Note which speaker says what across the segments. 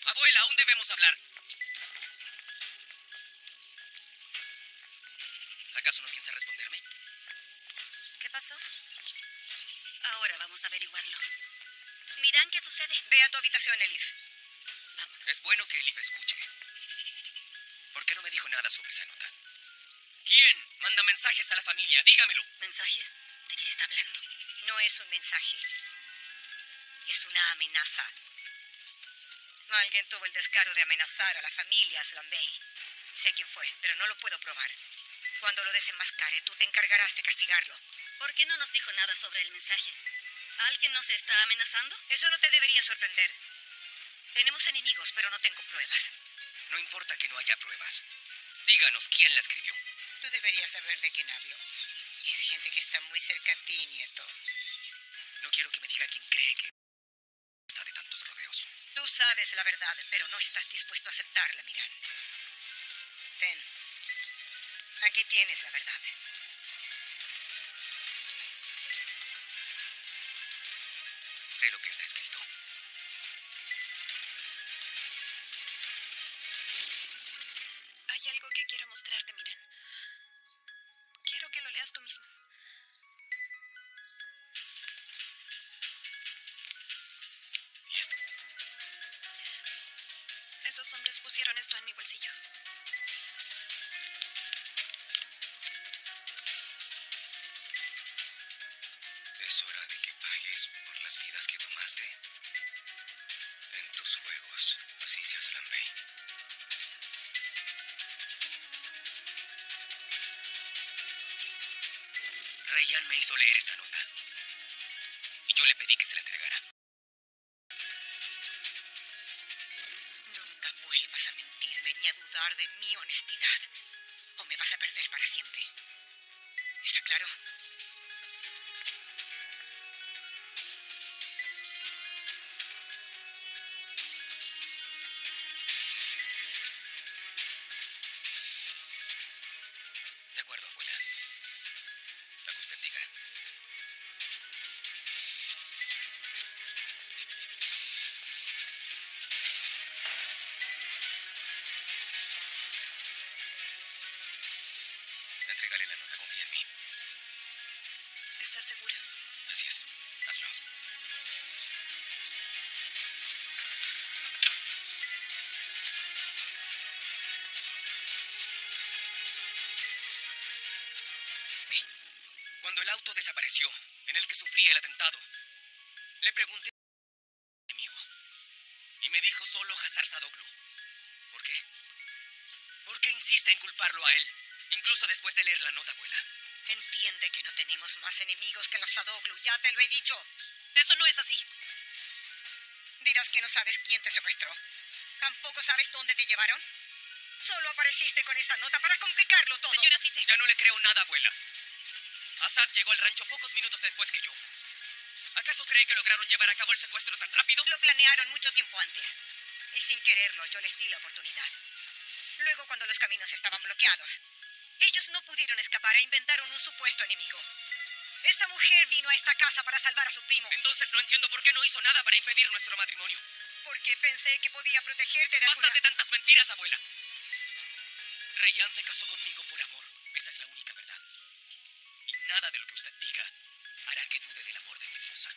Speaker 1: Abuela, aún debemos hablar. ¿Acaso no piensa responderme?
Speaker 2: ¿Qué pasó? Ahora vamos a averiguarlo. Miran qué sucede.
Speaker 3: Ve a tu habitación, Elif.
Speaker 2: Vámonos.
Speaker 1: Es bueno que Elif escuche. ¿Por qué no me dijo nada sobre esa nota? ¿Quién manda mensajes a la familia? Dígamelo.
Speaker 2: ¿Mensajes? ¿De qué está hablando?
Speaker 3: No es un mensaje. Es una amenaza. Alguien tuvo el descaro de amenazar a la familia Aslan Bey. Sé quién fue, pero no lo puedo probar. Cuando lo desenmascare, tú te encargarás de castigarlo.
Speaker 2: ¿Por qué no nos dijo nada sobre el mensaje? ¿Alguien nos está amenazando?
Speaker 3: Eso no te debería sorprender. Tenemos enemigos, pero no tengo pruebas.
Speaker 1: No importa que no haya pruebas. Díganos quién la escribió.
Speaker 3: Tú deberías saber de quién hablo. Es gente que está muy cerca a ti, nieto.
Speaker 1: No quiero que me diga quién cree que está de tantos rodeos.
Speaker 3: Tú sabes la verdad, pero no estás dispuesto a aceptarla, Miran. Ten. Aquí tienes la verdad.
Speaker 1: Sé lo que está escrito.
Speaker 4: Hay algo que quiero mostrarte, Miran. Quiero que lo leas tú mismo.
Speaker 1: ¿Y esto?
Speaker 4: Esos hombres pusieron esto en mi bolsillo.
Speaker 1: Es hora de que pagues por las vidas que tomaste en tus juegos, Sisi Aslan Bey. Rayyan me hizo leer esta nota y yo le pedí que se la entregara.
Speaker 3: Nunca vuelvas a mentirme ni a dudar de mi honestidad. O me vas a perder para siempre. ¿Está claro?
Speaker 1: De acuerdo, abuela. Lo que usted diga. Entrégale la nota, confía en mí.
Speaker 4: ¿Estás segura?
Speaker 1: Así es. Hazlo. Cuando el auto desapareció, en el que sufría el atentado, le pregunté al enemigo y me dijo solo Hazar Sadoglu. ¿Por qué? ¿Por qué insiste en culparlo a él, incluso después de leer la nota, abuela?
Speaker 3: Entiende que no tenemos más enemigos que los Sadoglu, ya te lo he dicho.
Speaker 4: Eso no es así.
Speaker 3: Dirás que no sabes quién te secuestró. ¿Tampoco sabes dónde te llevaron? Solo apareciste con esa nota para complicarlo todo.
Speaker 4: Señora Sisi.
Speaker 1: Ya no le creo nada, abuela. Assad llegó al rancho pocos minutos después que yo. ¿Acaso cree que lograron llevar a cabo el secuestro tan rápido?
Speaker 3: Lo planearon mucho tiempo antes. Y sin quererlo, yo les di la oportunidad. Luego, cuando los caminos estaban bloqueados, ellos no pudieron escapar e inventaron un supuesto enemigo. Esa mujer vino a esta casa para salvar a su primo.
Speaker 1: Entonces no entiendo por qué no hizo nada para impedir nuestro matrimonio.
Speaker 3: Porque pensé que podía protegerte de
Speaker 1: ¡Basta
Speaker 3: alguna...
Speaker 1: de tantas mentiras, abuela! Rayyan se casó conmigo por amor. Esa es la única verdad. Y nada de lo que usted diga hará que dude del amor de mi esposa.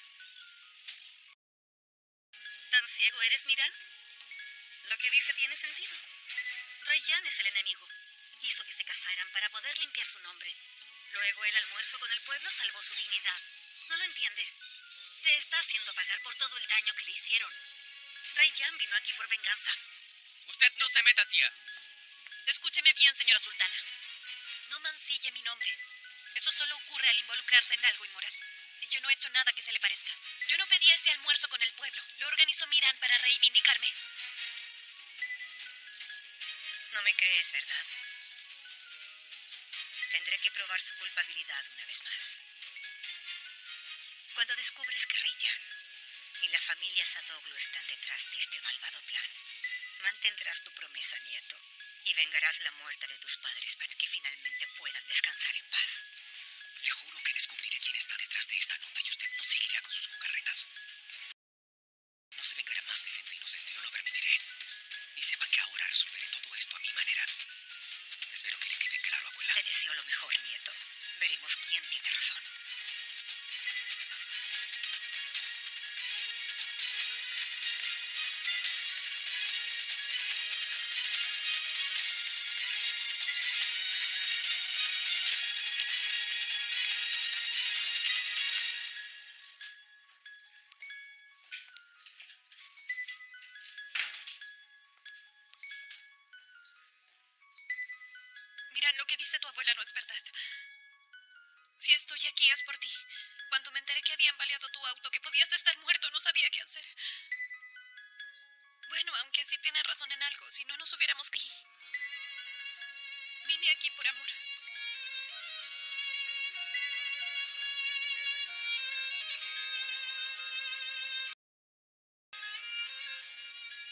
Speaker 2: ¿Tan ciego eres, Miran? Lo que dice tiene sentido. Rayyan es el enemigo. Hizo que se casaran para poder limpiar su nombre. Luego el almuerzo con el pueblo salvó su dignidad. ¿No lo entiendes? Te está haciendo pagar por todo el daño que le hicieron. Rayyan vino aquí por venganza.
Speaker 1: Usted no se meta, tía.
Speaker 4: Escúcheme bien, señora sultana. No mancille mi nombre. Eso solo ocurre al involucrarse en algo inmoral. Y yo no he hecho nada que se le parezca. Yo no pedí ese almuerzo con el pueblo. Lo organizó Miran para reivindicarme.
Speaker 3: No me crees, ¿verdad? Tendré que probar su culpabilidad una vez más. Cuando descubres que Rayyan y la familia Sadoglu están detrás de este malvado plan, mantendrás tu promesa, nieto, y vengarás la muerte de tus padres para que finalmente puedan descansar en paz.
Speaker 1: Le juro que descubriré quién está detrás de esta nota y usted no seguirá con sus jugarretas. No se vengará más de gente inocente, no lo permitiré.
Speaker 4: abuela no es verdad. Si estoy aquí es por ti. Cuando me enteré que habían baleado tu auto, que podías estar muerto, no sabía qué hacer. Bueno, aunque sí tienes razón en algo, si no nos hubiéramos aquí. Vine aquí por amor.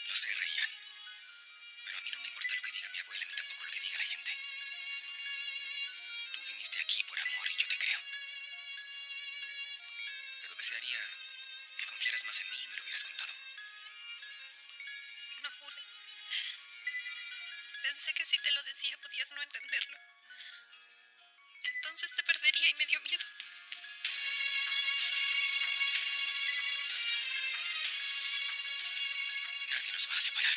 Speaker 1: Lo sé, Ryan. Pero a mí no me importa lo que diga mi abuela ni tampoco lo que diga la gente. Tú viniste aquí por amor y yo te creo. Pero desearía que confiaras más en mí y me lo hubieras contado.
Speaker 4: No pude. Pensé que si te lo decía podías no entenderlo. Entonces te perdería y me dio miedo.
Speaker 1: Nadie nos va a separar.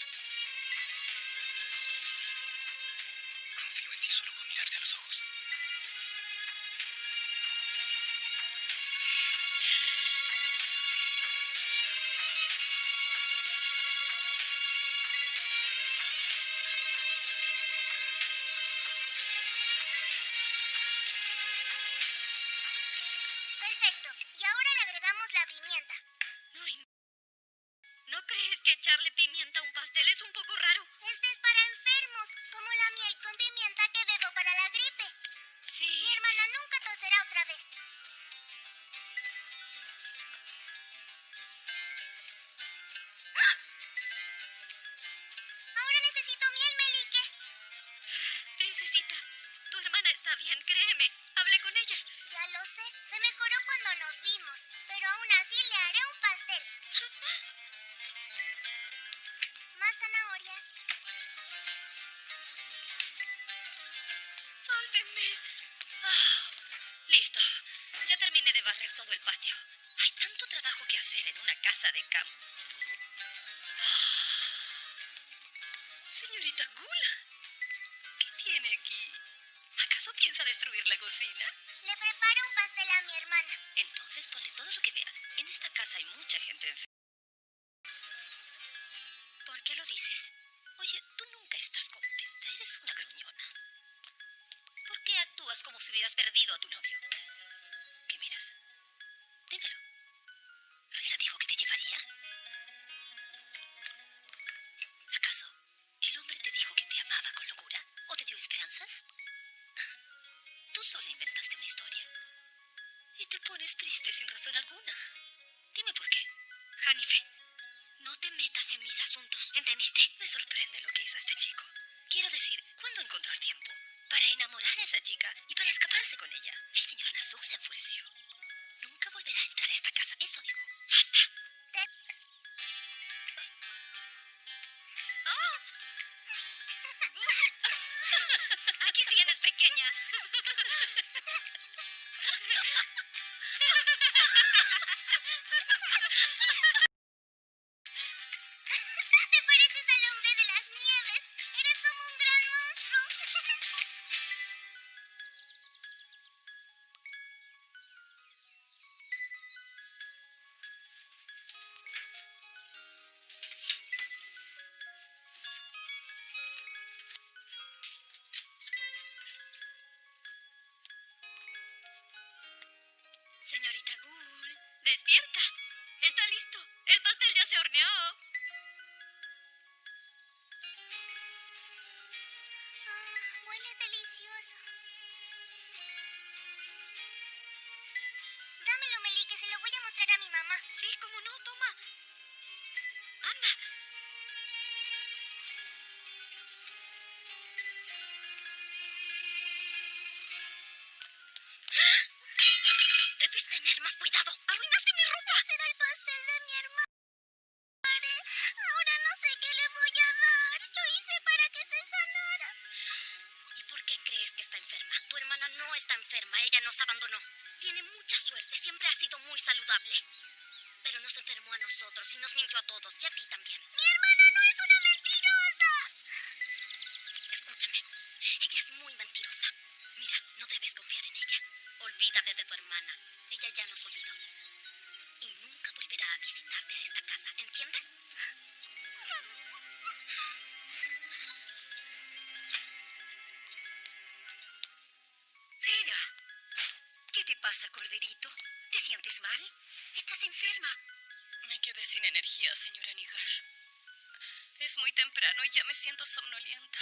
Speaker 1: Confío en ti solo con mirarte a los ojos.
Speaker 5: Perfecto. Y ahora le agregamos la pimienta.
Speaker 2: Ay, ¿no crees que echarle pimienta a un pastel es un poco raro?
Speaker 5: Este es para enfermos, como la miel con pimienta que bebo para la gripe.
Speaker 2: Sí.
Speaker 5: Mi hermana nunca toserá otra vez. ¡Ah! Ahora necesito miel, Melique.
Speaker 2: Princesita, tu hermana está bien, créeme. Hablé con ella.
Speaker 5: Ya lo sé, se mejoró cuando nos vimos, pero aún así le haré un pastel. Más zanahorias.
Speaker 2: Sálvenme. Listo. Ya terminé de barrer todo el patio. Hay tanto trabajo que hacer en una casa de campo. Señorita Ghoul, ¿qué tiene aquí? ¿Acaso piensa destruir la cocina?
Speaker 5: Le preparo un pastel a mi hermana.
Speaker 2: Entonces ponle todo lo que veas. En esta casa hay mucha gente enferma. ¿Por qué lo dices? Oye, tú nunca estás contenta. Eres una gruñona. ¿Por qué actúas como si hubieras perdido a tu novio? ¿Qué miras? Dímelo. ¿Risa dijo que te llevaría? ¿Acaso el hombre te dijo que te amaba con locura? ¿O te dio esperanzas? Tú solo inventaste una historia. Y te pones triste sin razón alguna. Dime por qué. Hanife, no te metas en mis asuntos, ¿entendiste? Me sorprende lo que hizo este chico. Quiero decir, ¿cuándo encontró el tiempo? Para enamorar a esa chica y para escaparse con ella. El señor Nasuk se enfureció. Nunca volverá a entrar a esta casa, eso dijo. ¡Basta! ¡Oh! Aquí tienes, pequeña.
Speaker 5: ¿Te pareces al hombre de las nieves? Eres como un gran monstruo.
Speaker 2: Señorita Ghoul, despierta. Está listo. El pastel ya se horneó.
Speaker 5: Huele delicioso. Dámelo, Melique, se lo voy a mostrar a mi mamá.
Speaker 2: Sí, cómo no, toma. Anda. Debes tener más cuidado. Arruinaste mi ropa.
Speaker 5: Será el pastel de mi hermana. Ahora no sé qué le voy a dar. Lo hice para que se sanara.
Speaker 2: ¿Y por qué crees que está enferma? Tu hermana no está enferma. Ella nos abandonó. Tiene mucha suerte. Siempre ha sido muy saludable. Pero nos enfermó a nosotros y nos mintió a todos. Y a ti también.
Speaker 5: Mi hermana no es una mentirosa.
Speaker 2: Escúchame. Ella es muy mentirosa. Mira, no debes confiar en ella. Olvídate de tu hermana. Ella ya nos olvidó. Y nunca volverá a visitarte a esta casa. ¿Entiendes? quedé sin energía, señora Nigar. Es muy temprano y ya me siento somnolienta.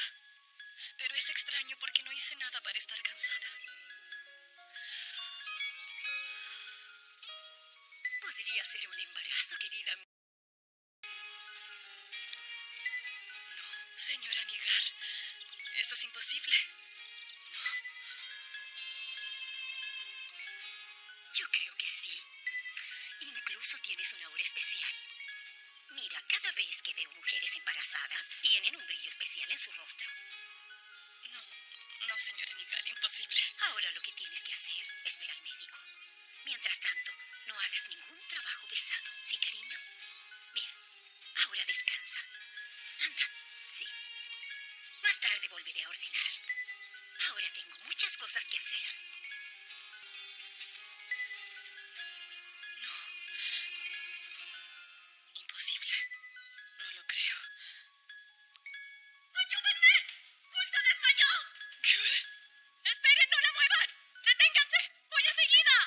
Speaker 2: Pero es extraño porque no hice nada para estar cansada. Podría ser un embarazo, querida. No, señora Nigar. Eso es imposible. No.
Speaker 6: Yo creo que sí. Incluso tienes una aura especial. Mira, cada vez que veo mujeres embarazadas, tienen un brillo especial en su rostro.
Speaker 2: No, señora Nigar, imposible.
Speaker 6: Ahora lo que tienes que hacer es ver al médico. Mientras tanto, no hagas ningún trabajo pesado. ¿Sí, cariño? Bien. Ahora descansa. Anda. Sí. Más tarde volveré a ordenar. Ahora tengo muchas cosas que hacer.
Speaker 2: Imposible. No lo creo.
Speaker 4: ¡Ayúdenme! ¡Gul se desmayó!
Speaker 2: ¿Qué?
Speaker 4: ¡Esperen, no la muevan! ¡Deténganse! ¡Voy enseguida!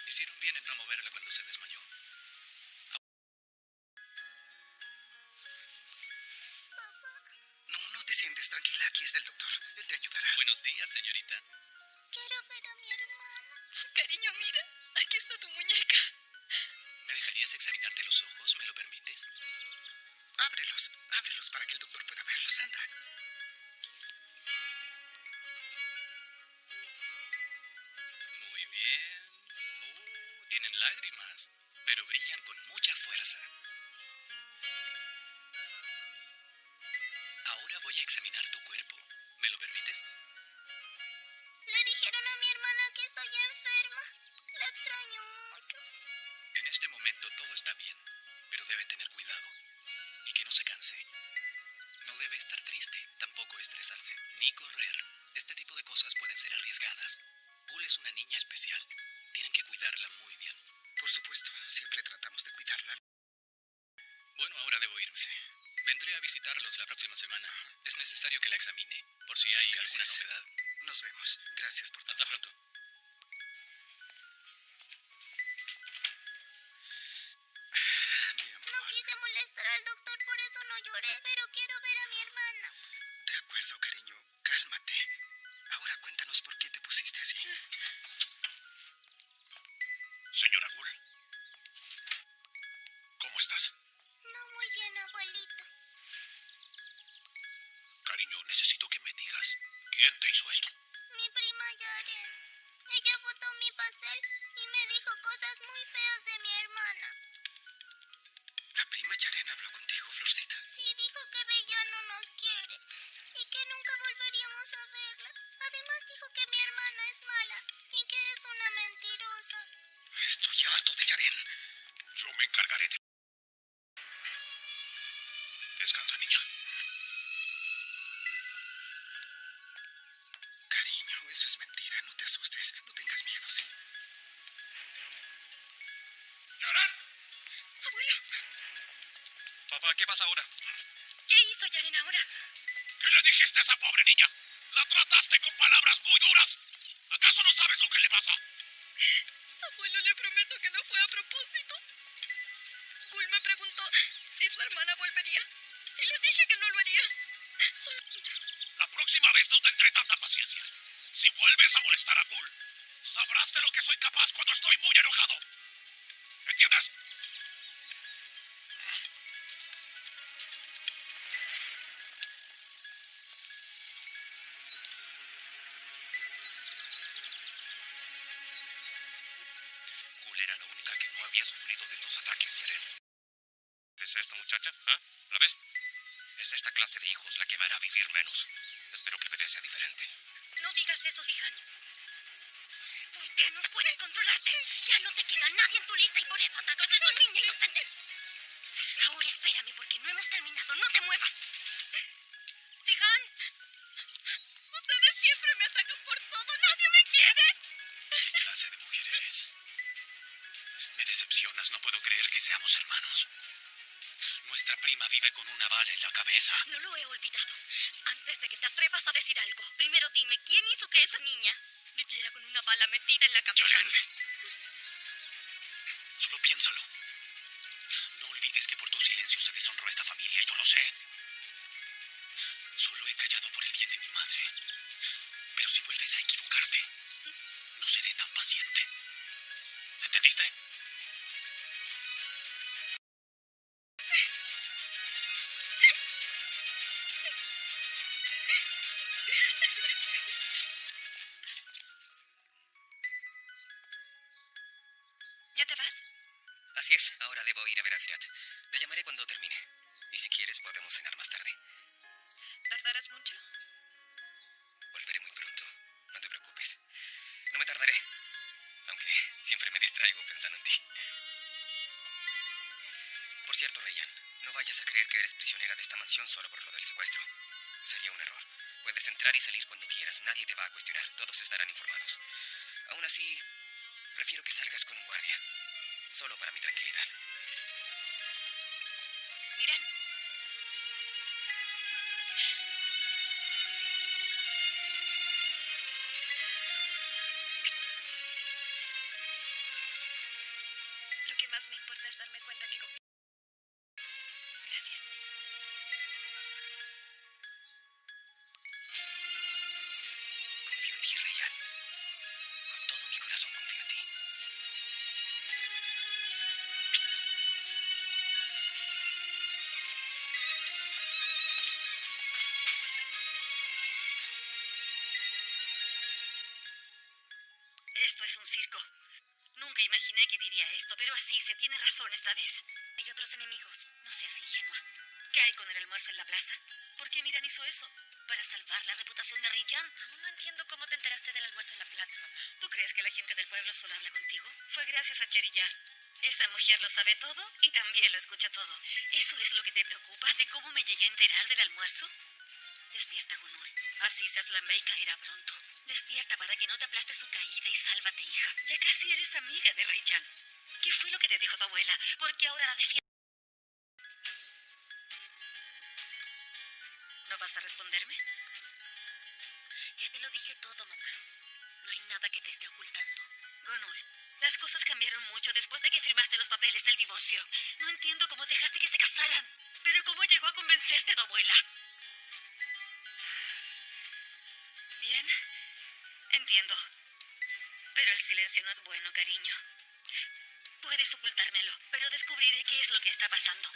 Speaker 1: Hicieron bien en no moverla cuando se desmayó. No te sientes tranquila. Aquí está el doctor. Él te ayudará. Buenos días, señorita.
Speaker 5: Quiero ver a mi hermana.
Speaker 2: Cariño, mira. Aquí está tu muñeca.
Speaker 1: ¿Me dejarías examinarte los ojos? ¿Me lo permites? Ábrelos para que el doctor pueda verlos. Anda. Muy bien. Tienen lágrimas, pero brillan con mucha fuerza. Ahora voy a examinar tu cuerpo. ¿Me lo permites?
Speaker 5: Le dijeron a mi hermana que estoy enferma. La extraño mucho.
Speaker 1: En este momento todo está bien, pero debe tener cuidado y que no se canse. No debe estar triste, tampoco estresarse, ni correr. Este tipo de cosas pueden ser arriesgadas. Gul es una niña especial. Tienen que cuidarla muy bien. Por supuesto, siempre tratamos de cuidarla. Bueno, ahora debo irme. Vendré a visitarlos la próxima semana. Es necesario que la examine, por si hay alguna novedad. Nos vemos. Gracias por todo. Hasta pronto.
Speaker 5: No quise molestar al doctor, por eso no lloré, pero quiero ver a mi hermana.
Speaker 1: De acuerdo, cariño. Cálmate. Ahora cuéntanos por qué te pusiste así. Señora Gul, ¿cómo estás?
Speaker 5: No muy bien, abuelito.
Speaker 1: Cariño, necesito que me digas, ¿quién te hizo esto?
Speaker 5: Mi prima Yaren. Ella botó mi pastel y me dijo cosas muy feas de mi hermana.
Speaker 1: ¿La prima Yaren habló contigo, Florcita?
Speaker 5: Sí, dijo que Rey ya no nos quiere y que nunca volveríamos a verla. Además dijo que mi hermana es mala y que es una mentirosa.
Speaker 1: Estoy harto de Yaren. Yo me encargaré de... Descansa, niña. Cariño, eso es mentira. No te asustes. No tengas miedo, ¿sí? ¡Yaren!
Speaker 2: Abuelo.
Speaker 1: Papá, ¿qué pasa ahora?
Speaker 2: ¿Qué hizo Yaren ahora?
Speaker 1: ¿Qué le dijiste a esa pobre niña? La trataste con palabras muy duras. ¿Acaso no sabes lo que le pasa?
Speaker 2: Abuelo, le prometo que no fue a propósito. Gul me preguntó si su hermana volvería. Y le dije que no lo haría.
Speaker 1: La próxima vez no tendré tanta paciencia. Si vuelves a molestar a Gul, sabrás de lo que soy capaz cuando estoy muy enojado. ¿Entiendes? Gul era la única que no había sufrido de tus ataques, Yaren. ¿Es esta muchacha? ¿Ah? ¿La ves? Es esta clase de hijos la que me hará vivir menos. Espero que el bebé sea diferente.
Speaker 2: No digas eso, Sihan. ¿Por qué no puedes controlarte? Ya no te queda nadie en tu lista y por eso atacas a esa niña inocente. Ahora espérame porque no hemos terminado. No te muevas. Sihan. Ustedes siempre me atacan por todo. Nadie me quiere.
Speaker 1: ¿Qué clase de mujer eres? Me decepcionas. No puedo creer que seamos hermanos. Nuestra prima vive con una bala en la cabeza.
Speaker 2: No lo he olvidado. Antes de que te atrevas a decir algo, primero dime quién hizo que esa niña viviera con una bala metida en la cabeza.
Speaker 1: Yaren, solo piénsalo. esta familia, yo lo sé. Solo he callado por el bien de mi madre. Pero si vuelves a equivocarte, no seré tan paciente. ¿Entendiste?
Speaker 4: ¿Ya te vas?
Speaker 1: Así es, ahora debo ir a ver a Firat. Te llamaré cuando termine. Y si quieres, podemos cenar más tarde.
Speaker 4: ¿Tardarás mucho?
Speaker 1: Volveré muy pronto. No te preocupes. No me tardaré. Aunque siempre me distraigo pensando en ti. Por cierto, Rayyan, no vayas a creer que eres prisionera de esta mansión solo por lo del secuestro. Sería un error. Puedes entrar y salir cuando quieras. Nadie te va a cuestionar. Todos estarán informados. Aún así, prefiero que salgas con un guardia. Solo para mi tranquilidad.
Speaker 4: Miran, lo que más me importa es darme cuenta que... Gracias.
Speaker 1: Confío en ti, Rayyan. Con todo mi corazón confío en ti.
Speaker 2: Esto es un circo. Nunca imaginé que diría esto, pero así se tiene razón esta vez.
Speaker 4: Hay otros enemigos.
Speaker 2: No seas ingenua. ¿Qué hay con el almuerzo en la plaza? ¿Por qué Miran hizo eso? ¿Para salvar la reputación de Rayyan?
Speaker 4: Aún no entiendo cómo te enteraste del almuerzo en la plaza, mamá.
Speaker 2: ¿Tú crees que la gente del pueblo solo habla contigo? Fue gracias a Cherillar. Esa mujer lo sabe todo y también lo escucha todo. ¿Eso es lo que te preocupa de cómo me llegué a enterar del almuerzo? Despierta, Gunul. Así Aslanbey caerá pronto. Despierta para que no te aplaste su caída y sálvate, hija. Ya casi eres amiga de Rayyan. ¿Qué fue lo que te dijo tu abuela? ¿Por qué ahora la defiendes? ¿No vas a responderme?
Speaker 4: Ya te lo dije todo, mamá. No hay nada que te esté ocultando.
Speaker 2: Gunul, las cosas cambiaron mucho después de que firmaste los papeles del divorcio. No entiendo cómo dejaste que se casaran. Pero cómo llegó a convencerte tu abuela. Bien, entiendo. Pero el silencio no es bueno, cariño. Puedes ocultármelo, pero descubriré qué es lo que está pasando.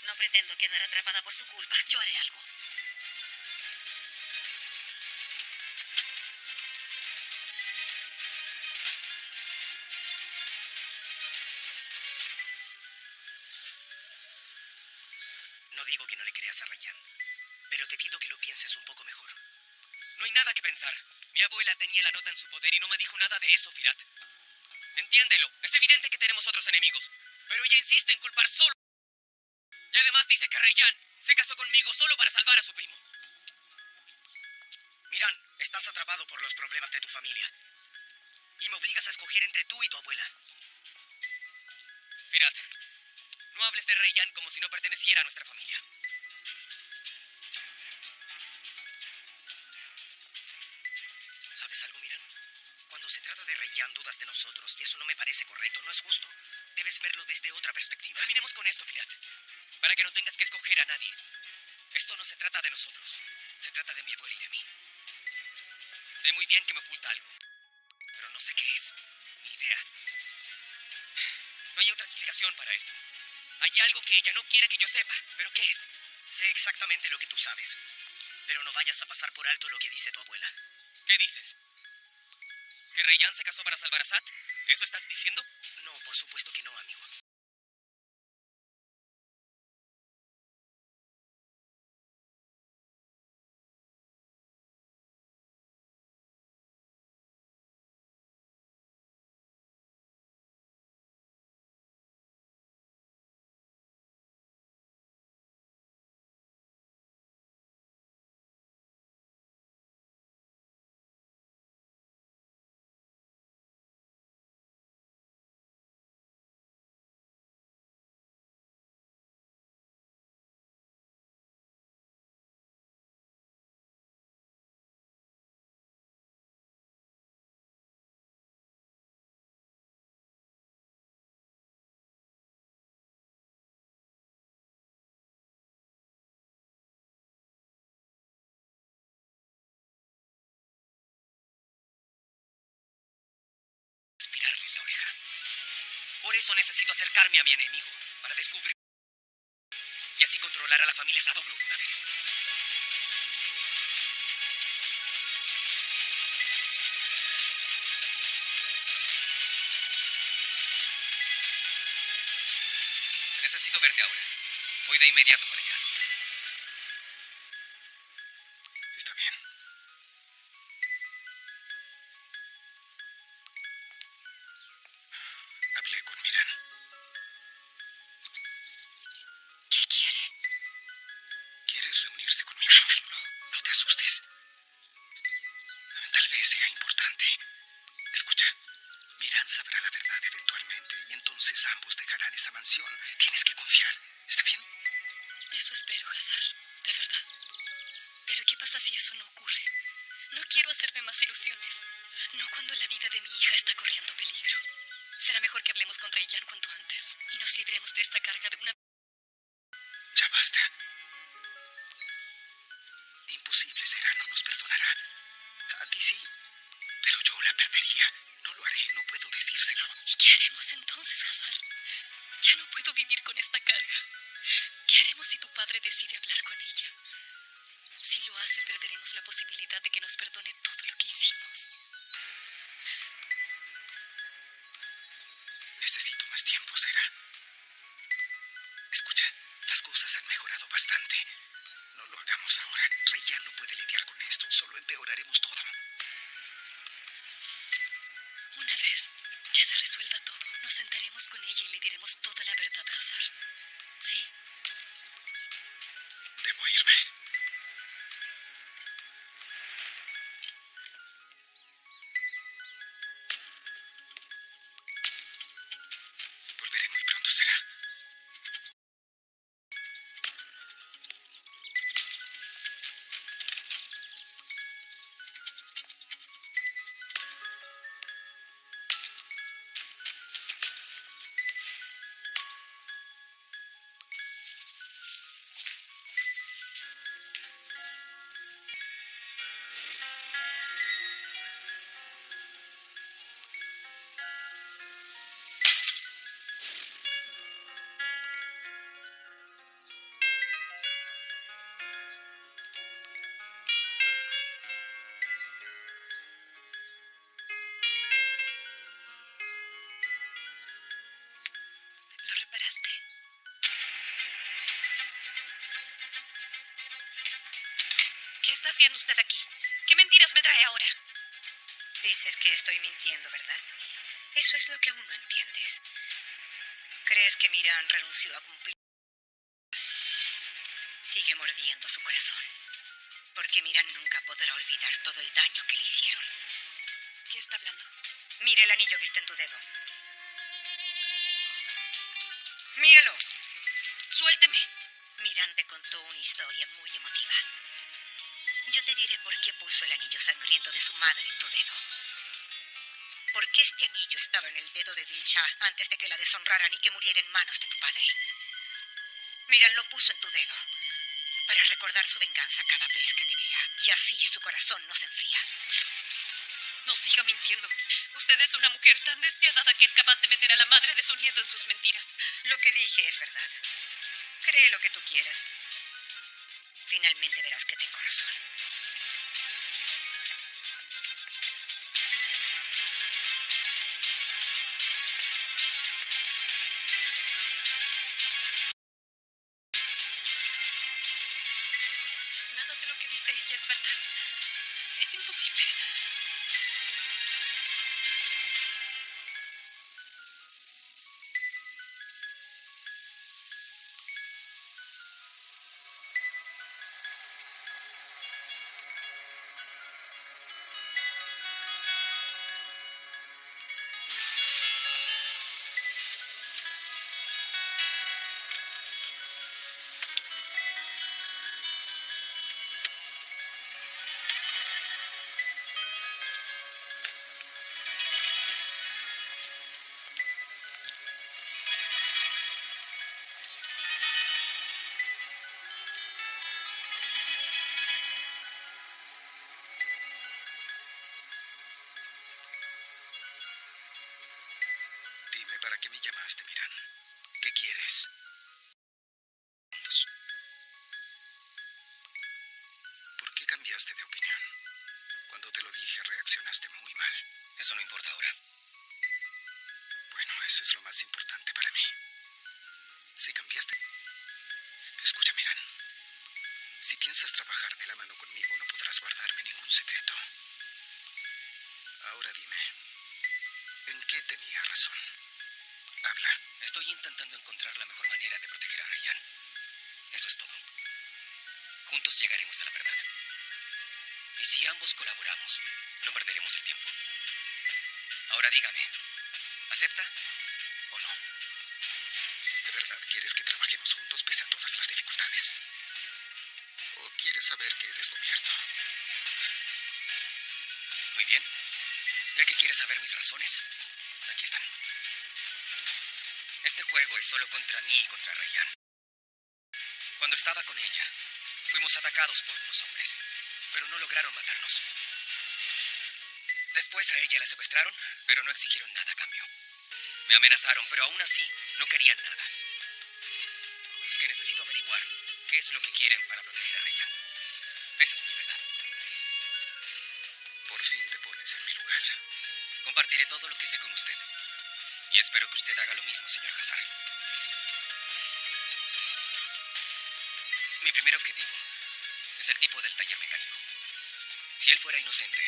Speaker 2: No pretendo quedar atrapada por su culpa. Yo haré algo.
Speaker 1: No digo que no le creas a Rayyan, pero te pido que lo pienses un poco mejor. No hay nada que pensar. Mi abuela tenía la nota en su poder y no me dijo nada de eso, Firat. Entiéndelo. Es evidente que tenemos otros enemigos. Pero ella insiste en culpar solo. Y además dice que Rayyan se casó conmigo solo para salvar a su primo. Miran, estás atrapado por los problemas de tu familia. Y me obligas a escoger entre tú y tu abuela. Firat, no hables de Rayyan como si no perteneciera a nuestra familia. ¿Sabes algo, Miran? Cuando se trata de Rayyan, dudas de nosotros, y eso no me parece correcto, no es justo. Debes verlo desde otra perspectiva. Terminemos con esto, Firat, para que no tengas que escoger a nadie. Esto no se trata de nosotros, se trata de mi abuela y de mí. Sé muy bien que me oculta algo, pero no sé qué es, ni idea. No hay otra explicación para esto. Hay algo que ella no quiere que yo sepa, pero ¿qué es? Sé exactamente lo que tú sabes, pero no vayas a pasar por alto lo que dice tu abuela. ¿Qué dices? ¿Que Rayyan se casó para salvar a Sat? ¿Eso estás diciendo? No, por supuesto que no, amigo. Por eso necesito acercarme a mi enemigo, para descubrir y así controlar a la familia Sadoglu de una vez. Necesito verte ahora. Voy de inmediato para allá.
Speaker 7: Está bien. Hablé con Miran.
Speaker 6: ¿Qué quiere?
Speaker 7: ¿Quiere reunirse conmigo?
Speaker 6: Hazard, no.
Speaker 7: No te asustes. Tal vez sea importante. Escucha, Miran sabrá la verdad eventualmente y entonces ambos dejarán esa mansión. Tienes que confiar. ¿Está bien?
Speaker 4: Eso espero, Hazard. De verdad. Pero ¿qué pasa si eso no ocurre? No quiero hacerme más ilusiones. No cuando la vida de mi hija está corriendo peligro. Será mejor que hablemos con Rei-Yan cuanto antes y nos libremos de esta carga de una...
Speaker 7: Ya basta. Imposible será, no nos perdonará. A ti sí, pero yo la perdería. No lo haré, no puedo decírselo.
Speaker 4: ¿Y qué haremos entonces, Hazard? Ya no puedo vivir con esta carga. ¿Qué haremos si tu padre decide hablar con ella? Si lo hace, perderemos la posibilidad de que nos perdone todo lo que hicimos.
Speaker 7: Necesito más tiempo, Sera. Escucha, las cosas han mejorado bastante. No lo hagamos ahora. Rei-Yan no puede lidiar con esto. Solo empeoraremos todo.
Speaker 4: Una vez que se resuelva todo, nos sentaremos con ella y le diremos toda la verdad, Hazard. ¿Sí?
Speaker 7: Debo irme. Volveré muy pronto, Sera.
Speaker 4: Lo reparaste. ¿Qué está haciendo usted aquí? ¿Qué mentiras me trae ahora?
Speaker 3: Dices que estoy mintiendo, ¿verdad? Eso es lo que aún no entiendes. ¿Crees que Miran renunció a cumplir? Sigue mordiendo su corazón. Porque Miran nunca podrá olvidar todo el daño que le hicieron.
Speaker 4: ¿Qué está hablando?
Speaker 3: Mira el anillo que está en tu dedo. Míralo.
Speaker 4: Suélteme.
Speaker 3: Miran te contó una historia muy emotiva. Yo te diré por qué puso el anillo sangriento de su madre en tu dedo. ¿Por qué este anillo estaba en el dedo de Dilsha antes de que la deshonraran y que muriera en manos de tu padre? Miran lo puso en tu dedo para recordar su venganza cada vez que te vea, y así su corazón no se enfría.
Speaker 4: No siga mintiendo. Usted es una mujer tan despiadada que es capaz de meter a la madre de su nieto en sus mentiras.
Speaker 3: Lo que dije es verdad. Cree lo que tú quieras. Finalmente verás que tengo razón.
Speaker 4: Nada de lo que dice ella es verdad. Es imposible.
Speaker 7: reaccionaste muy mal.
Speaker 1: Eso no importa ahora.
Speaker 7: Bueno, eso es lo más importante para mí. Si cambiaste... Escucha, Miran. Si piensas trabajar de la mano conmigo, no podrás guardarme ningún secreto. Ahora dime, ¿en qué tenía razón? Habla.
Speaker 1: Estoy intentando encontrar la mejor manera de proteger a Ryan. Eso es todo. Juntos llegaremos a la verdad. Y si ambos colaboramos, no perderemos el tiempo. Ahora dígame, ¿acepta o no?
Speaker 7: ¿De verdad quieres que trabajemos juntos pese a todas las dificultades? ¿O quieres saber qué he descubierto?
Speaker 1: Muy bien. Ya que quieres saber mis razones, aquí están. Este juego es solo contra mí y contra Ryan. Cuando estaba con ella, fuimos atacados por unos hombres, pero no lograron matarnos. Después a ella la secuestraron, pero no exigieron nada a cambio. Me amenazaron, pero aún así no querían nada. Así que necesito averiguar qué es lo que quieren para proteger a Ryan. Esa es mi verdad.
Speaker 7: Por fin te pones en mi lugar.
Speaker 1: Compartiré todo lo que sé con usted. Y espero que usted haga lo mismo, señor Hazard. Mi primer objetivo es el tipo del taller mecánico. Si él fuera inocente,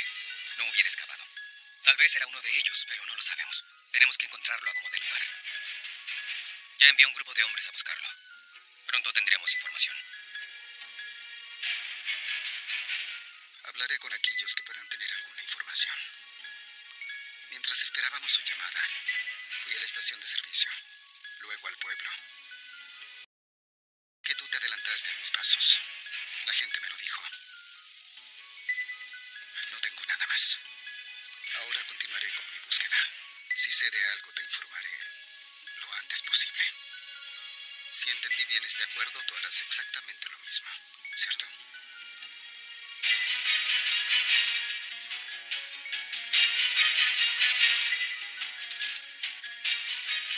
Speaker 1: no hubiera escapado. Tal vez era uno de ellos, pero no lo sabemos. Tenemos que encontrarlo a como de lugar. Ya envié a un grupo de hombres a buscarlo. Pronto tendremos información.
Speaker 7: Hablaré con aquellos que puedan tener alguna información. Mientras esperábamos su llamada, fui a la estación de servicio, luego al pueblo. Que tú te adelantaste a mis pasos. La gente me lo dijo. No tengo nada más. Ahora continuaré con mi búsqueda. Si sé de algo, te informaré lo antes posible. Si entendí bien este acuerdo, tú harás exactamente lo mismo, ¿cierto?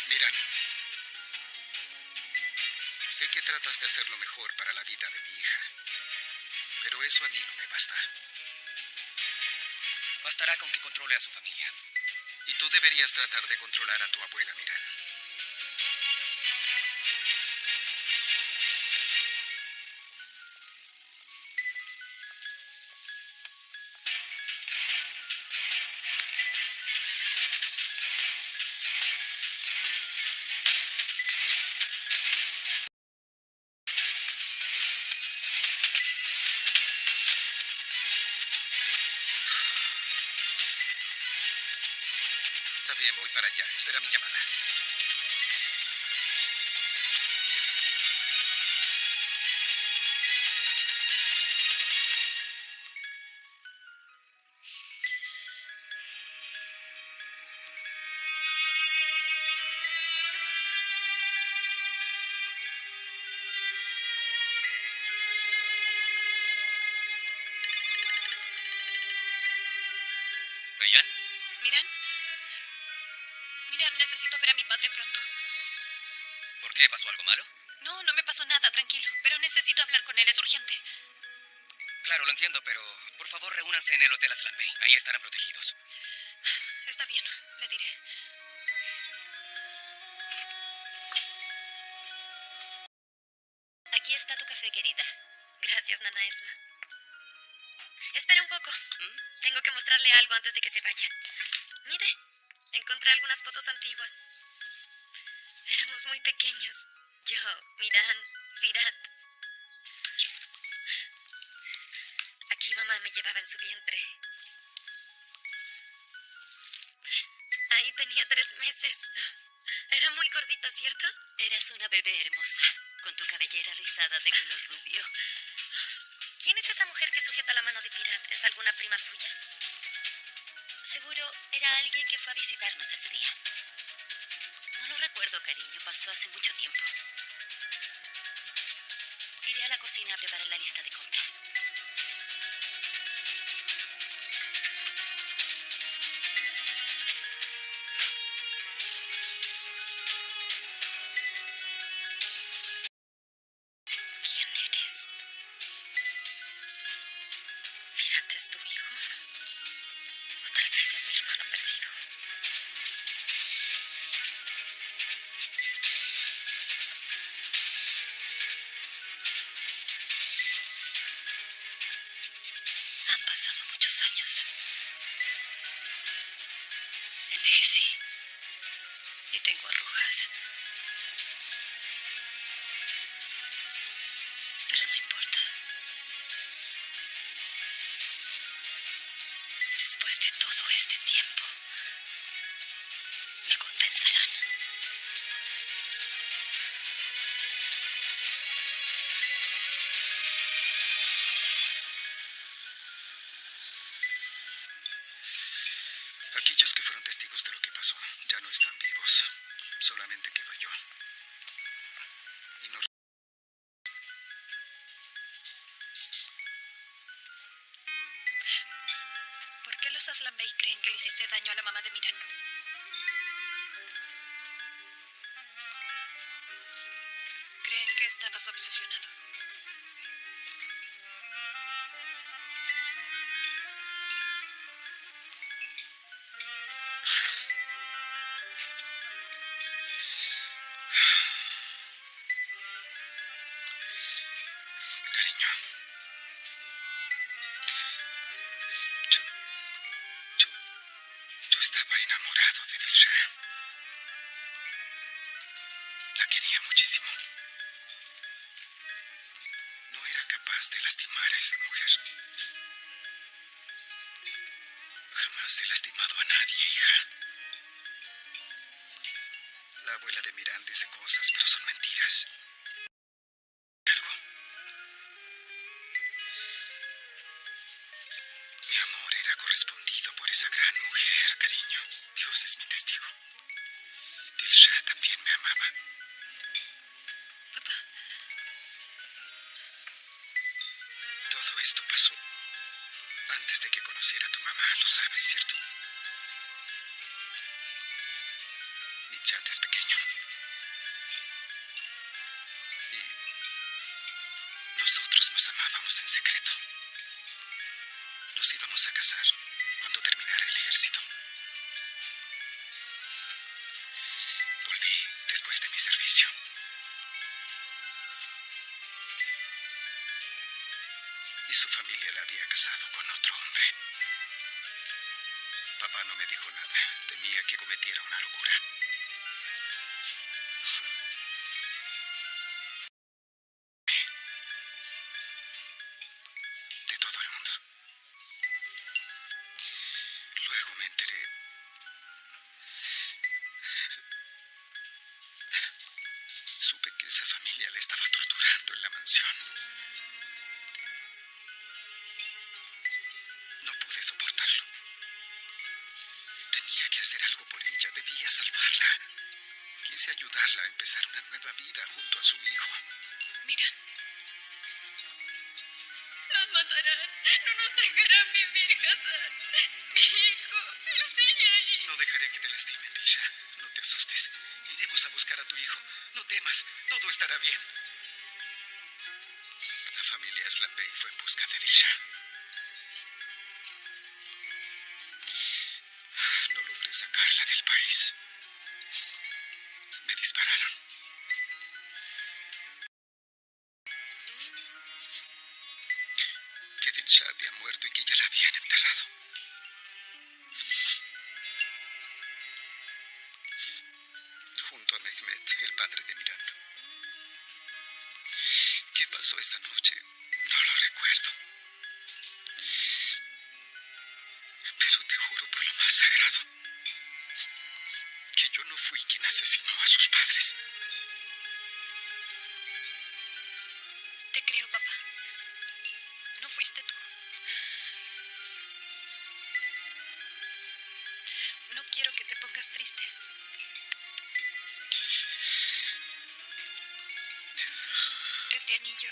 Speaker 7: Miran, sé que tratas de hacer lo mejor para la vida de mi hija, pero eso a mí no me basta.
Speaker 1: Bastará con que controle a su familia.
Speaker 7: Y tú deberías tratar de controlar a tu abuela, Miran. Está bien, voy para allá. Espera mi llamada.
Speaker 1: ¿Ryan?
Speaker 4: Miran. Miran, necesito ver a mi padre pronto.
Speaker 1: ¿Por qué? ¿Pasó algo malo?
Speaker 4: No, no me pasó nada, tranquilo. Pero necesito hablar con él, es urgente.
Speaker 1: Claro, lo entiendo, pero por favor reúnanse en el Hotel Aslan Bay. Ahí estarán protegidos.
Speaker 4: Está bien, le diré.
Speaker 2: Aquí está tu café, querida. Gracias, Nana Esma. Espera un poco. Tengo que mostrarle algo antes de que se vaya. Mire, encontré algunas fotos antiguas. Éramos muy pequeños. Yo, Miran, Virat. Aquí mamá me llevaba en su vientre. Ahí tenía 3 meses. Era muy gordita, ¿cierto? Eras una bebé hermosa, con tu cabellera rizada de color rubio. ¿Quién es esa mujer que sujeta la mano de Virat? ¿Es alguna prima suya? Seguro era alguien que fue a visitarnos ese día. No lo recuerdo, cariño. Pasó hace mucho tiempo. Iré a la cocina a preparar la lista de compras. ¿Quién eres? ¿Virat es tu hijo?
Speaker 7: fueron testigos de lo que pasó. Ya no están vivos. Solamente quedo yo. Y no...
Speaker 4: ¿Por qué los Aslan Bey creen que le hiciste daño a la mamá de Miran? Creen que estabas obsesionado.
Speaker 7: Cariño. Yo estaba enamorado de Dilsha. La quería muchísimo. No era capaz de lastimar a esa mujer. Jamás he lastimado a nadie, hija. La abuela de Miran dice cosas, pero son mentiras. Algo. Mi amor era correspondido por esa gran mujer, cariño. Dios es mi testigo. Dilsha también me amaba.
Speaker 4: Papá,
Speaker 7: Todo esto pasó antes de que conociera a tu mamá, lo sabes, ¿cierto? Mitjat es pequeño. Y nosotros nos amábamos en secreto. Nos íbamos a casar cuando terminara el ejército. Volví después de mi servicio. Y su familia la había casado con otro hombre. Papá no me dijo nada. Temía que cometiera una locura. De todo el mundo. Luego me enteré. Supe que esa familia la estaba torturando en la mansión. No pude soportarlo. Tenía que hacer algo por ella. Debía salvarla. Quise ayudarla a empezar una nueva vida junto a su hijo.
Speaker 4: Miran. Nos matarán. No nos dejarán vivir, Hassan. Mi hijo, él sigue ahí.
Speaker 7: No dejaré que te lastimen, Dilsha. No te asustes. Iremos a buscar a tu hijo. No temas. Todo estará bien. La familia Aslan Bey fue en busca de Dilsha. No logré sacarla del país. Me dispararon. Que Dilsha había muerto y que ya la habían enterrado. Junto a Mehmet, el padre de Miran. ¿Qué pasó esa noche? No lo recuerdo. Pero te juro por lo más sagrado que yo no fui quien asesinó a sus padres.
Speaker 4: Te creo, papá. No fuiste tú. No quiero que te pongas triste. Este anillo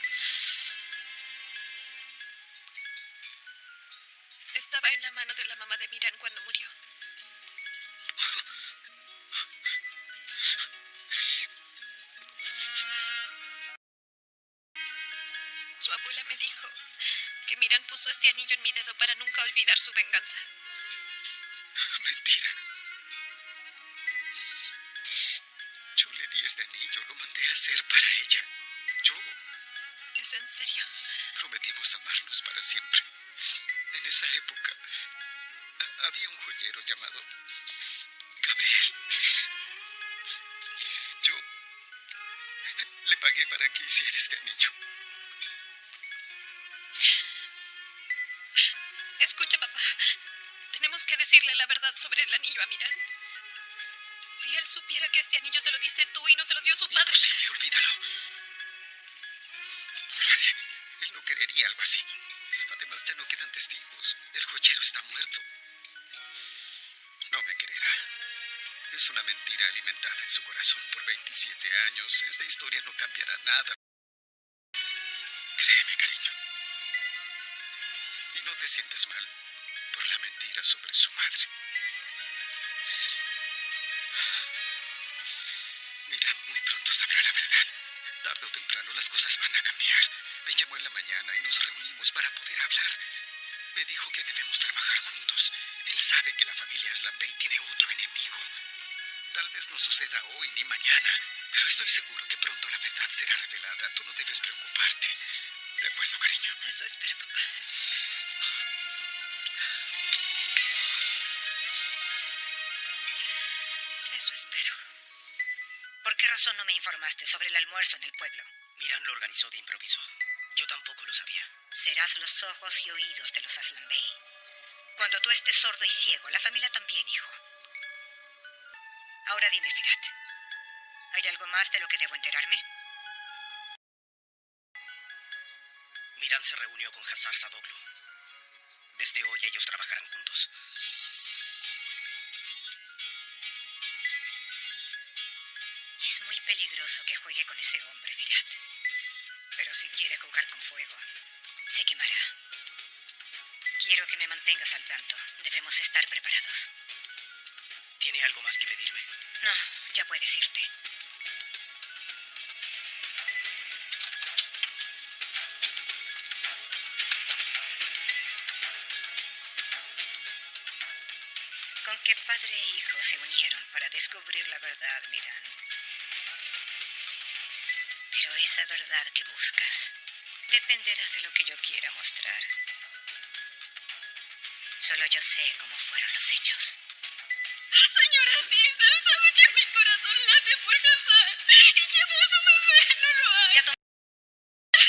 Speaker 4: estaba en la mano de la mamá de Miran cuando murió. Su abuela me dijo que Miran puso este anillo en mi dedo para nunca olvidar su venganza.
Speaker 7: Mentira. Yo le di este anillo, lo mandé a hacer para ella. Yo...
Speaker 4: ¿Es en serio?
Speaker 7: Prometimos amarnos para siempre. En esa época había un joyero llamado Gabriel. Yo le pagué para que hiciera este anillo.
Speaker 4: Escucha, papá. Tenemos que decirle la verdad sobre el anillo a Miran. Si él supiera que este anillo se lo diste tú y no se lo dio su padre...
Speaker 7: Imposible, olvídalo. No lo haré. Él no querería algo así. Además, ya no quedan testigos. El joyero está muerto. No me quererá. es una mentira alimentada en su corazón por 27 años. Esta historia no cambiará nada. Créeme, cariño. Y no te sientas mal por la mentira sobre su madre. Mira, muy pronto sabrá la verdad. Tarde o temprano las cosas van a cambiar. Me llamó en la mañana y nos reunimos para poder hablar. Me dijo que debemos trabajar juntos. Él sabe que la familia Aslambey tiene otro enemigo. Tal vez no suceda hoy ni mañana, pero estoy seguro que pronto la verdad será revelada. Tú no debes preocuparte. ¿De acuerdo, cariño?
Speaker 3: Eso espero, papá. Eso espero. Eso espero. ¿Por qué razón no me informaste sobre el almuerzo en el pueblo?
Speaker 1: Miran lo organizó de improviso. Yo tampoco lo sabía.
Speaker 3: Serás los ojos y oídos de los Aslambey. Cuando tú estés sordo y ciego, la familia también, hijo. Ahora dime, Firat, ¿hay algo más de lo que debo enterarme?
Speaker 1: Miran se reunió con Hazar Sadoglu. Desde hoy ellos trabajarán juntos.
Speaker 3: Es muy peligroso que juegue con ese hombre, Firat. Pero si quiere jugar con fuego, se quemará. Quiero que me mantengas al tanto. Debemos estar preparados.
Speaker 1: ¿Tiene algo más que pedirme?
Speaker 3: No, ya puedes irte. Con que padre e hijo se unieron para descubrir la verdad, Miran. Pero esa verdad que buscas dependerá de lo que yo quiera mostrar. Solo yo sé cómo fueron los hechos.
Speaker 4: Señora Caesar, sabe que mi corazón late por Hazar. Y llevo a su bebé, no lo haga.
Speaker 3: Ya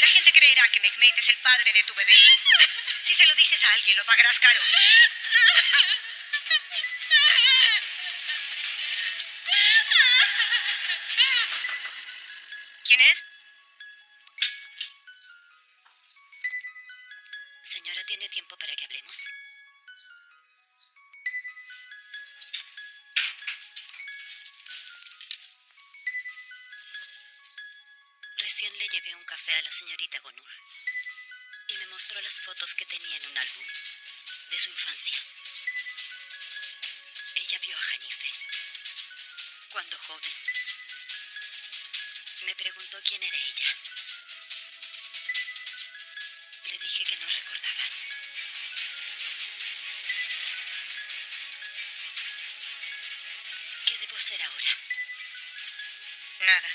Speaker 3: la gente creerá que Mehmet es el padre de tu bebé. Si se lo dices a alguien, lo pagarás caro. ¿Quién es?
Speaker 2: Señora, ¿tiene tiempo para que hablemos? Recién le llevé un café a la señorita Gonur y me mostró las fotos que tenía en un álbum de su infancia. Ella vio a Hanife cuando joven. Me preguntó quién era ella. Le dije que no recordaba. ¿Qué debo hacer ahora?
Speaker 3: Nada.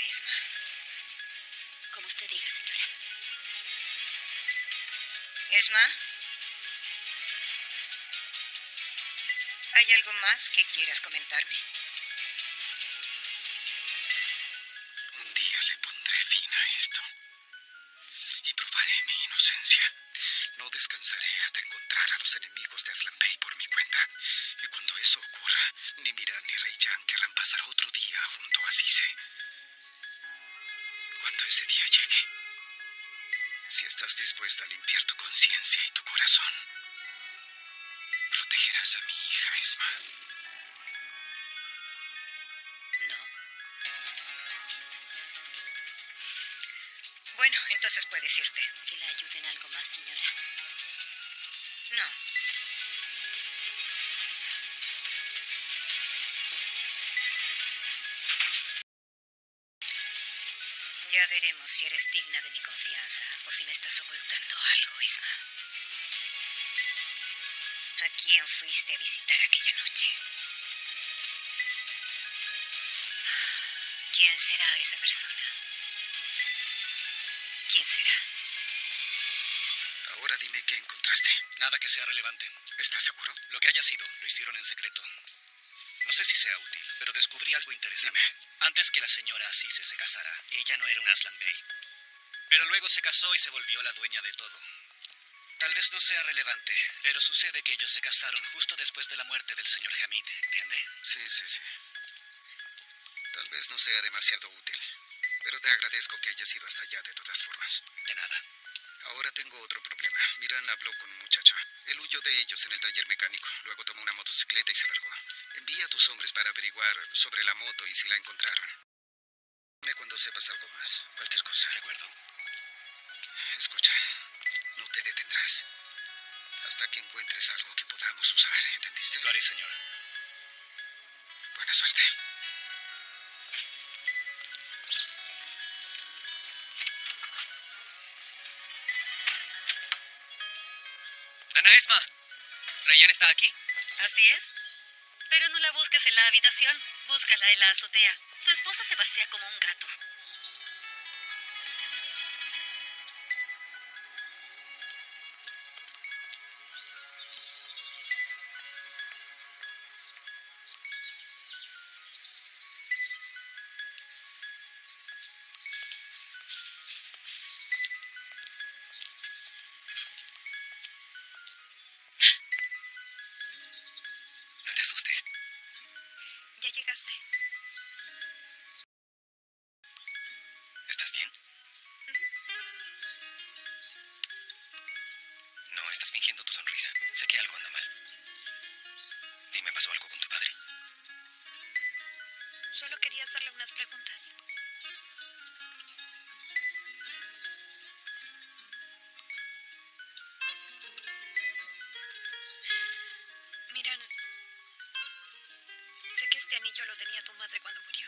Speaker 3: Esma.
Speaker 2: Como usted diga, señora.
Speaker 3: Esma. ¿Hay algo más que quieras comentarme?
Speaker 7: Un día le pondré fin a esto. Y probaré mi inocencia. No descansaré hasta encontrar a los enemigos de Aslambey por mi cuenta. Y cuando eso ocurra, ni Miran ni Reyyan querrán pasar otro día junto a Cise. Cuando ese día llegue, si estás dispuesta a limpiar tu conciencia y tu corazón, protegerás a mi hija, Esma.
Speaker 2: No.
Speaker 3: Bueno, entonces puedes irte.
Speaker 2: Que la ayude en algo más, señora.
Speaker 3: No. Ya veremos si eres digna de mi confianza o si me estás ocultando algo, Esma. ¿A quién fuiste a visitar aquella noche? ¿Quién será esa persona? ¿Quién será?
Speaker 7: Ahora dime qué encontraste.
Speaker 1: Nada que sea relevante.
Speaker 7: ¿Estás seguro?
Speaker 1: Lo que haya sido, lo hicieron en secreto. No sé si sea útil, pero descubrí algo interesante. Antes que la señora Cise se casara, ella no era un Aslambey. Pero luego se casó y se volvió la dueña de todo. Tal vez no sea relevante, pero sucede que ellos se casaron justo después de la muerte del señor Hamid, ¿entiende?
Speaker 7: Sí. Tal vez no sea demasiado útil, pero te agradezco que hayas ido hasta allá de todas formas.
Speaker 1: De nada.
Speaker 7: Ahora tengo otro problema. Miran habló con un muchacho. Él huyó de ellos en el taller mecánico. Luego tomó una motocicleta y se largó. Envía a tus hombres para averiguar sobre la moto y si la encontraron. Dime cuando sepas algo más. Cualquier cosa.
Speaker 1: ¿De acuerdo?
Speaker 7: Escucha, no te detendrás hasta que encuentres algo que podamos usar. ¿Entendiste?
Speaker 1: Lo haré, señor.
Speaker 7: Buena suerte.
Speaker 1: Ana Esma, ¿Ryan está aquí?
Speaker 2: Así es. Pero no la busques en la habitación, búscala en la azotea. Tu esposa se pasea como un gato.
Speaker 1: No te asustes.
Speaker 4: Ya llegaste.
Speaker 1: ¿Estás bien? No, estás fingiendo tu sonrisa. Sé que algo anda mal. Dime, ¿pasó algo con tu padre?
Speaker 4: Solo quería hacerle unas preguntas. Miran, sé que este anillo lo tenía tu madre cuando murió.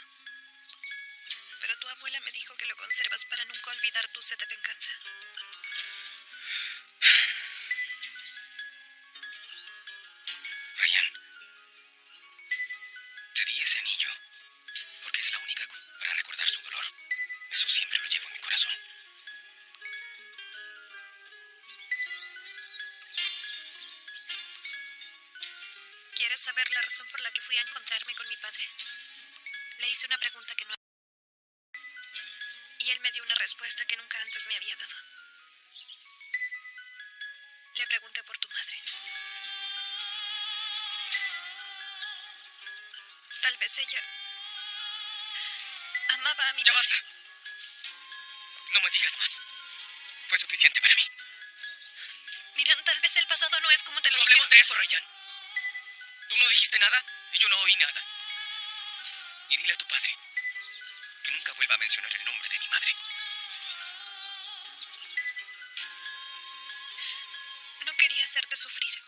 Speaker 4: Pero tu abuela me dijo que lo conservas para nunca olvidar tu sed de venganza.
Speaker 1: Ryan, te di ese anillo porque es la única para recordar su dolor. Eso siempre lo llevo en mi corazón.
Speaker 4: ¿Quieres saber la razón por la que fui a encontrarme con mi padre? Le hice una pregunta que no... Y él me dio una respuesta que nunca antes me había dado. Le pregunté por tu madre. Tal vez ella amaba a mi
Speaker 1: ¡Ya
Speaker 4: padre.
Speaker 1: basta! No me digas más. Fue suficiente para mí.
Speaker 4: Miran, tal vez el pasado no es como te lo
Speaker 1: No hablemos
Speaker 4: dijeron.
Speaker 1: de eso, Ryan. Tú no dijiste nada y yo no oí nada. Y dile a tu padre que nunca vuelva a mencionar el nombre de mi madre.
Speaker 4: No quería hacerte sufrir.